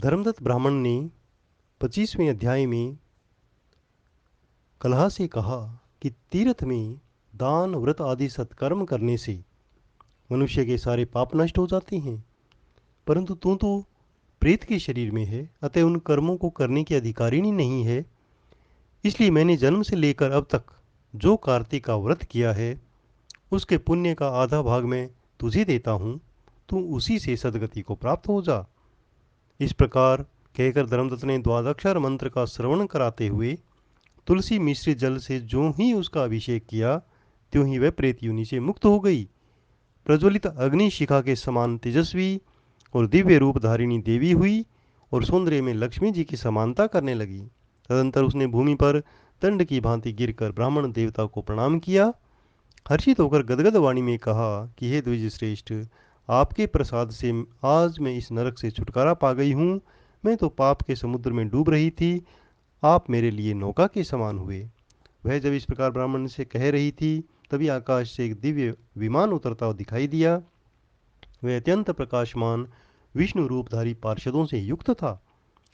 धर्मदत्त ब्राह्मण ने 25वें अध्याय में कलह से कहा कि तीर्थ में दान व्रत आदि सत्कर्म करने से मनुष्य के सारे पाप नष्ट हो जाते हैं, परंतु तू तो प्रेत के शरीर में है, अतः उन कर्मों को करने की अधिकारिणी नहीं है। इसलिए मैंने जन्म से लेकर अब तक जो कार्तिक का व्रत किया है उसके पुण्य का आधा भाग मैं तुझे देता हूँ, तू उसी से सदगति को प्राप्त हो जा। इस प्रकार कहकर धर्मदत्त ने द्वादक्षर मंत्र का श्रवण कराते हुए तुलसी मिश्रित जल से जो ही उसका अभिषेक किया, त्यों ही वह प्रेत योनि से मुक्त हो गई। प्रज्वलित अग्नि शिखा के समान तेजस्वी और दिव्य रूप धारिणी देवी हुई और सौंदर्य में लक्ष्मी जी की समानता करने लगी। तदंतर उसने भूमि पर दंड की भांति गिरकर ब्राह्मण देवता को प्रणाम किया। हर्षित होकर गदगद वाणी में कहा कि हे द्विज श्रेष्ठ, आपके प्रसाद से आज मैं इस नरक से छुटकारा पा गई हूँ। मैं तो पाप के समुद्र में डूब रही थी, आप मेरे लिए नौका के समान हुए। वह जब इस प्रकार ब्राह्मण से कह रही थी, तभी आकाश से एक दिव्य विमान उतरता हुआ दिखाई दिया। वह अत्यंत प्रकाशमान विष्णु रूपधारी पार्षदों से युक्त था।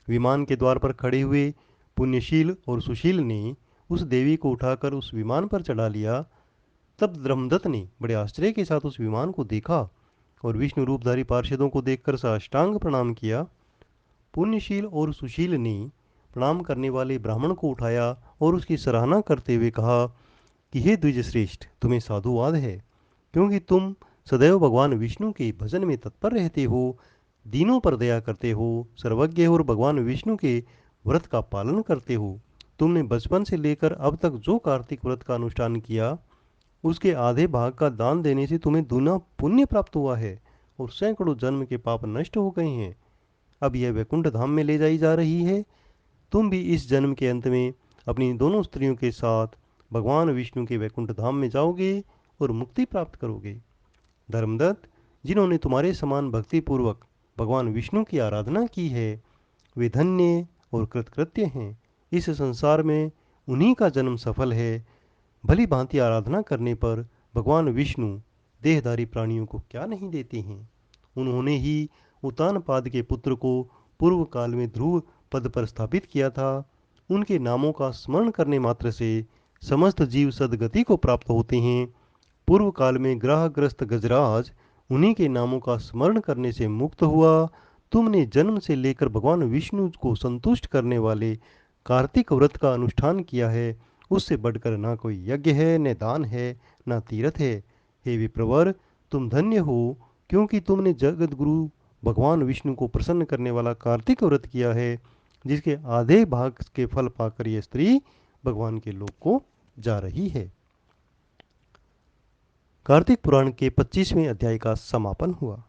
विमान के द्वार पर खड़े हुए पुण्यशील और सुशील ने उस देवी को उठाकर उस विमान पर चढ़ा लिया। तब धर्मदत्त ने बड़े आश्चर्य के साथ उस विमान को देखा और विष्णु रूपधारी पार्षदों को देखकर साष्टांग प्रणाम किया। पुण्यशील और सुशील ने प्रणाम करने वाले ब्राह्मण को उठाया और उसकी सराहना करते हुए कहा कि हे द्विजश्रेष्ठ, तुम्हें साधुवाद है, क्योंकि तुम सदैव भगवान विष्णु के भजन में तत्पर रहते हो, दीनों पर दया करते हो, सर्वज्ञ हो और भगवान विष्णु के व्रत का पालन करते हो। तुमने बचपन से लेकर अब तक जो कार्तिक व्रत का अनुष्ठान किया, उसके आधे भाग का दान देने से तुम्हें दूना पुण्य प्राप्त हुआ है और सैकड़ों जन्म के पाप नष्ट हो गए हैं। अब यह वैकुंठ धाम में ले जाई जा रही है। तुम भी इस जन्म के अंत में अपनी दोनों स्त्रियों के साथ भगवान विष्णु के वैकुंठ धाम में जाओगे और मुक्ति प्राप्त करोगे। धर्मदत्त, जिन्होंने तुम्हारे समान भक्तिपूर्वक भगवान विष्णु की आराधना की है, वे धन्य और कृतकृत्य हैं। इस संसार में उन्हीं का जन्म सफल है। भली भांति आराधना करने पर भगवान विष्णु देहधारी प्राणियों को क्या नहीं देते हैं। उन्होंने ही उत्तानपाद के पुत्र को पूर्व काल में ध्रुव पद पर स्थापित किया था। उनके नामों का स्मरण करने मात्र से समस्त जीव सदगति को प्राप्त होते हैं। पूर्व काल में ग्रहग्रस्त गजराज उन्हीं के नामों का स्मरण करने से मुक्त हुआ। तुमने जन्म से लेकर भगवान विष्णु को संतुष्ट करने वाले कार्तिक व्रत का अनुष्ठान किया है, उससे बढ़कर ना कोई यज्ञ है, न दान है, ना तीर्थ है। हे विप्रवर, तुम धन्य हो, क्योंकि तुमने जगत गुरु भगवान विष्णु को प्रसन्न करने वाला कार्तिक व्रत किया है, जिसके आधे भाग के फल पाकर यह स्त्री भगवान के लोक को जा रही है। कार्तिक पुराण के 25वें अध्याय का समापन हुआ।